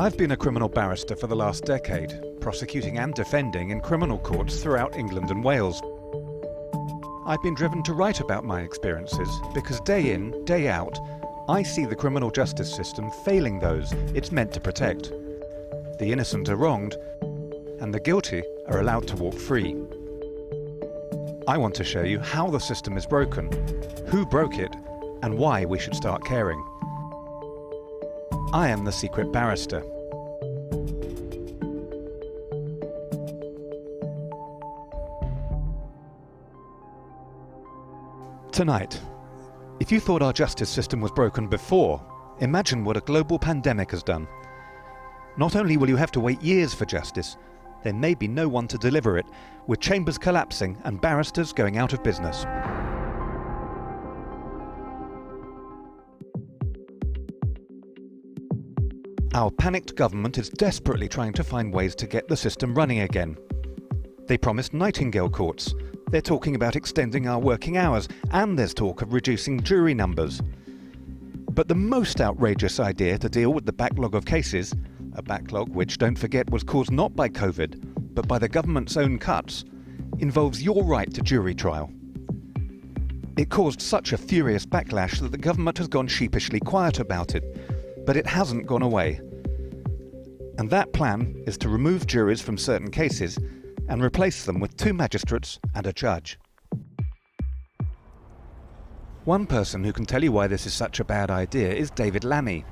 I've been a criminal barrister for the last decade, prosecuting and defending in criminal courts throughout England and Wales. I've been driven to write about my experiences because day in, day out, I see the criminal justice system failing those it's meant to protect. The innocent are wronged, and the guilty are allowed to walk free. I want to show you how the system is broken, who broke it, and why we should start caring. I am the Secret Barrister. Tonight, if you thought our justice system was broken before, imagine what a global pandemic has done. Not only will you have to wait years for justice, there may be no one to deliver it, with chambers collapsing and barristers going out of business. Our panicked government is desperately trying to find ways to get the system running again. They promised Nightingale courts. They're talking about extending our working hours, and there's talk of reducing jury numbers. But the most outrageous idea to deal with the backlog of cases, a backlog which, don't forget, was caused not by COVID, but by the government's own cuts, involves your right to jury trial. It caused such a furious backlash that the government has gone sheepishly quiet about it, but it hasn't gone away. And that plan is to remove juries from certain cases and replace them with 2 magistrates and a judge. One person who can tell you why this is such a bad idea is David Lammy.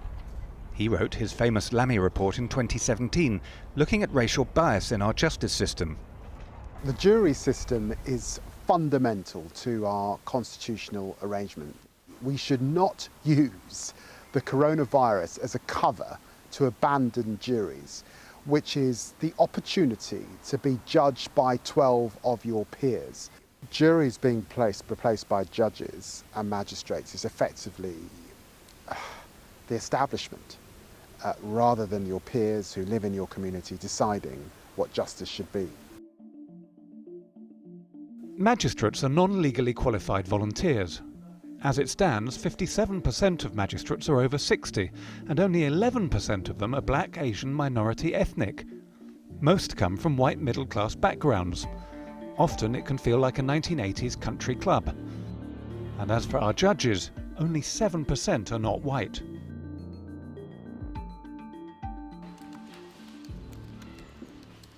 He wrote his famous Lammy report in 2017, looking at racial bias in our justice system. The jury system is fundamental to our constitutional arrangement. We should not use the coronavirus as a cover to abandon juries, which is the opportunity to be judged by 12 of your peers. Juries being replaced by judges and magistrates is effectively the establishment, rather than your peers who live in your community deciding what justice should be. Magistrates are non-legally qualified volunteers. As it stands, 57% of magistrates are over 60, and only 11% of them are black, Asian, minority ethnic. Most come from white middle-class backgrounds. Often it can feel like a 1980s country club. And as for our judges, only 7% are not white.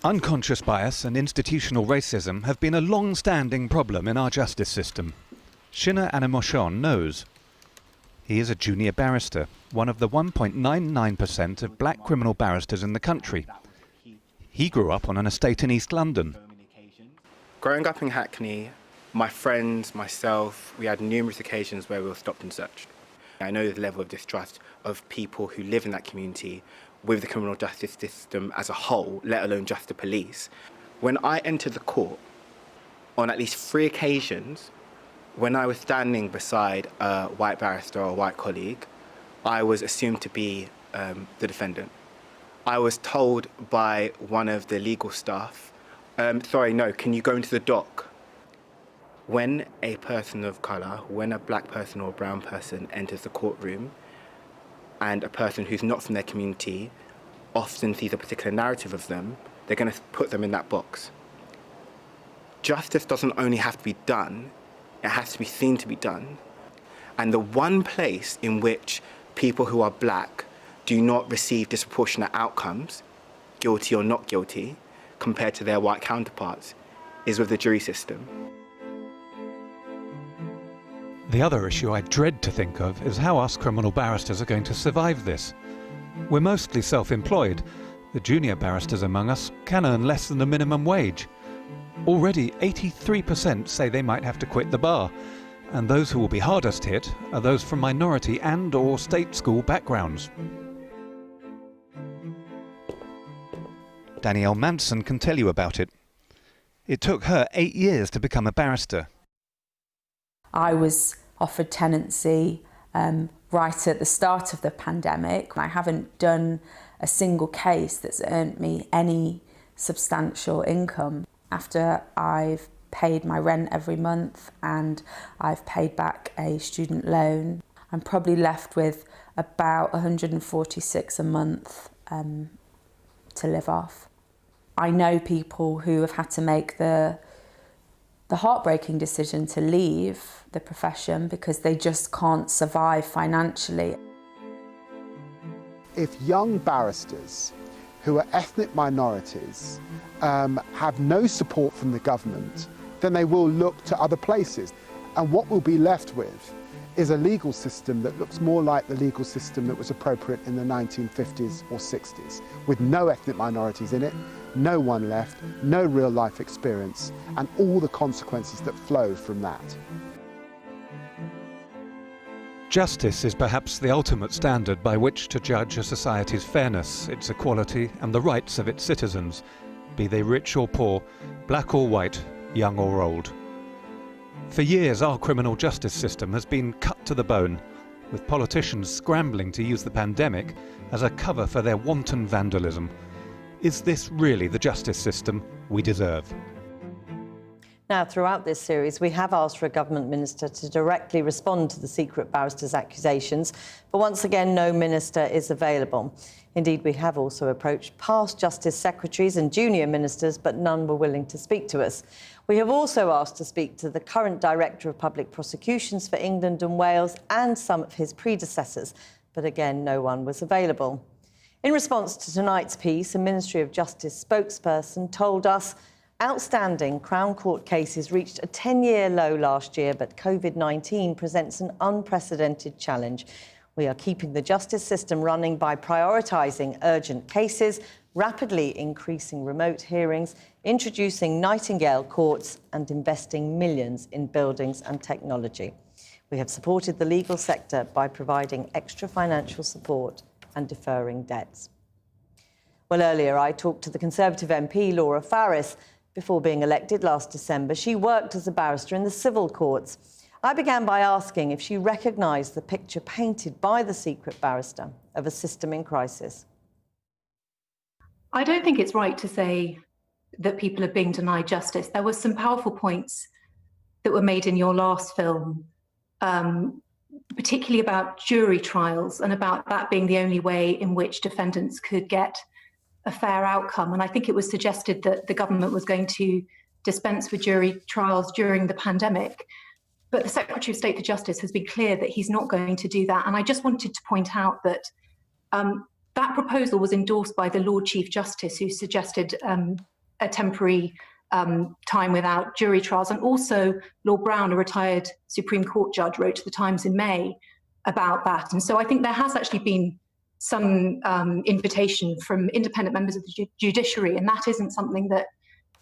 Unconscious bias and institutional racism have been a long-standing problem in our justice system. Shina Animoshon knows. He is a junior barrister, one of the 1.99% of black criminal barristers in the country. He grew up on an estate in East London. Growing up in Hackney, my friends, myself, we had numerous occasions where we were stopped and searched. I know the level of distrust of people who live in that community with the criminal justice system as a whole, let alone just the police. When I entered the court, on at least 3 occasions, when I was standing beside a white barrister or a white colleague, I was assumed to be the defendant. I was told by one of the legal staff, sorry, no, can you go into the dock? When a person of colour, when a black person or a brown person enters the courtroom, and a person who's not from their community often sees a particular narrative of them, they're going to put them in that box. Justice doesn't only have to be done, it has to be seen to be done. And the one place in which people who are black do not receive disproportionate outcomes, guilty or not guilty, compared to their white counterparts, is with the jury system. The other issue I dread to think of is how us criminal barristers are going to survive this. We're mostly self-employed. The junior barristers among us can earn less than the minimum wage. Already 83% say they might have to quit the bar, and those who will be hardest hit are those from minority and or state school backgrounds. Danielle Manson can tell you about it. It took her 8 years to become a barrister. I was offered tenancy right at the start of the pandemic. I haven't done a single case that's earned me any substantial income. After I've paid my rent every month and I've paid back a student loan, I'm probably left with about 146 a month to live off. I know people who have had to make the heartbreaking decision to leave the profession because they just can't survive financially. If young barristers who are ethnic minorities have no support from the government, then they will look to other places. And what we'll be left with is a legal system that looks more like the legal system that was appropriate in the 1950s or 60s, with no ethnic minorities in it, no one left, no real life experience, and all the consequences that flow from that. Justice is perhaps the ultimate standard by which to judge a society's fairness, its equality, and the rights of its citizens, be they rich or poor, black or white, young or old. For years, our criminal justice system has been cut to the bone, with politicians scrambling to use the pandemic as a cover for their wanton vandalism. Is this really the justice system we deserve? Now, throughout this series, we have asked for a government minister to directly respond to the Secret Barrister's accusations, but once again, no minister is available. Indeed, we have also approached past Justice Secretaries and junior ministers, but none were willing to speak to us. We have also asked to speak to the current Director of Public Prosecutions for England and Wales and some of his predecessors, but again, no one was available. In response to tonight's piece, a Ministry of Justice spokesperson told us outstanding Crown Court cases reached a 10-year low last year, but COVID-19 presents an unprecedented challenge. We are keeping the justice system running by prioritising urgent cases, rapidly increasing remote hearings, introducing Nightingale courts and investing millions in buildings and technology. We have supported the legal sector by providing extra financial support and deferring debts. Well, earlier I talked to the Conservative MP Laura Farris. Before being elected last December, she worked as a barrister in the civil courts. I began by asking if she recognised the picture painted by the Secret Barrister of a system in crisis. I don't think it's right to say that people are being denied justice. There were some powerful points that were made in your last film, particularly about jury trials and about that being the only way in which defendants could get a fair outcome. And I think it was suggested that the government was going to dispense with jury trials during the pandemic. But the Secretary of State for Justice has been clear that he's not going to do that. And I just wanted to point out that that proposal was endorsed by the Lord Chief Justice, who suggested a temporary time without jury trials. And also Lord Brown, a retired Supreme Court judge, wrote to the Times in May about that. And so I think there has actually been some invitation from independent members of the judiciary, and that isn't something that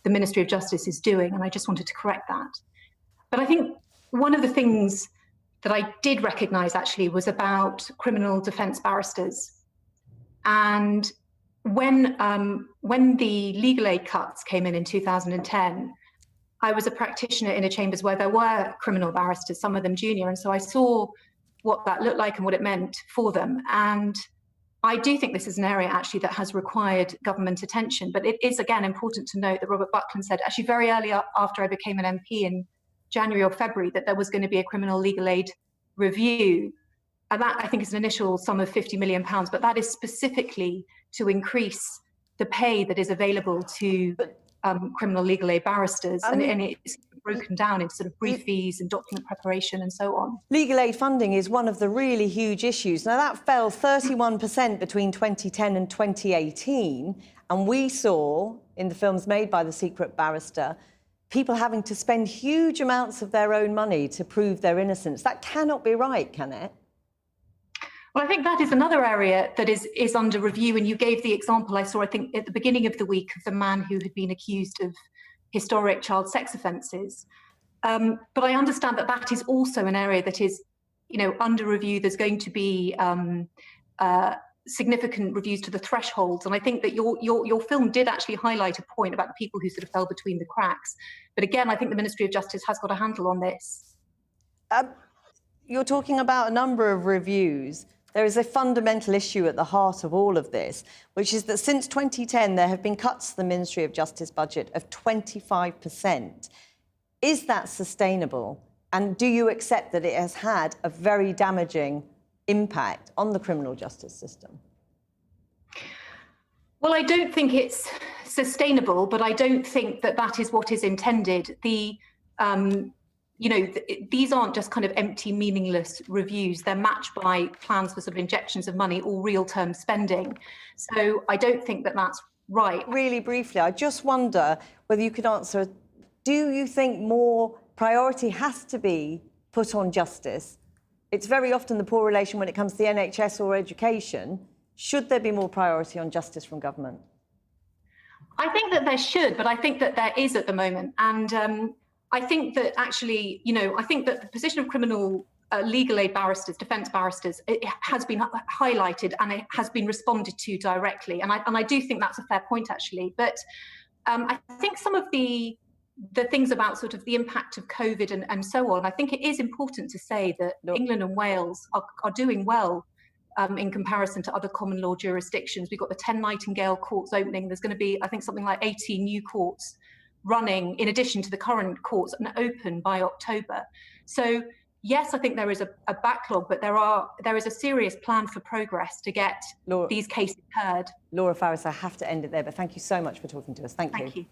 the Ministry of Justice is doing, and I just wanted to correct that. But I think one of the things that I did recognise actually was about criminal defence barristers. And when the legal aid cuts came in 2010, I was a practitioner in a chambers where there were criminal barristers, some of them junior, and so I saw what that looked like and what it meant for them. And I do think this is an area actually that has required government attention, but it is again important to note that Robert Buckland said actually very early after I became an MP in January or February that there was going to be a criminal legal aid review. And that I think is an initial sum of £50 million, but that is specifically to increase the pay that is available to criminal legal aid barristers, and it's broken down into sort of brief fees and document preparation and so on. Legal aid funding is one of the really huge issues. Now, that fell 31% between 2010 and 2018, and we saw, in the films made by the Secret Barrister, people having to spend huge amounts of their own money to prove their innocence. That cannot be right, can it? Well, I think that is another area that is under review, and you gave the example I saw, I think, at the beginning of the week of the man who had been accused of historic child sex offences. But I understand that that is also an area that is, under review. There's going to be significant reviews to the thresholds, and I think that your film did actually highlight a point about the people who sort of fell between the cracks. But again, I think the Ministry of Justice has got a handle on this. You're talking about a number of reviews. There is a fundamental issue at the heart of all of this, which is that since 2010, there have been cuts to the Ministry of Justice budget of 25%. Is that sustainable? And do you accept that it has had a very damaging impact on the criminal justice system? Well, I don't think it's sustainable, but I don't think that that is what is intended. These aren't just kind of empty, meaningless reviews. They're matched by plans for sort of injections of money or real-term spending. So I don't think that that's right. Really briefly, I just wonder whether you could answer, do you think more priority has to be put on justice? It's very often the poor relation when it comes to the NHS or education. Should there be more priority on justice from government? I think that there should, but I think that there is at the moment. And I think that actually, I think that the position of criminal legal aid barristers, defence barristers, it has been highlighted and it has been responded to directly. And I do think that's a fair point, actually. But I think some of the things about sort of the impact of COVID and so on, I think it is important to say that England and Wales are doing well in comparison to other common law jurisdictions. We've got the 10 Nightingale courts opening. There's going to be, I think, something like 18 new courts running in addition to the current courts and open by October. So yes, I think there is a backlog, but there is a serious plan for progress to get these cases heard. Laura Farris, I have to end it there, but thank you so much for talking to us. Thank you. Thank you.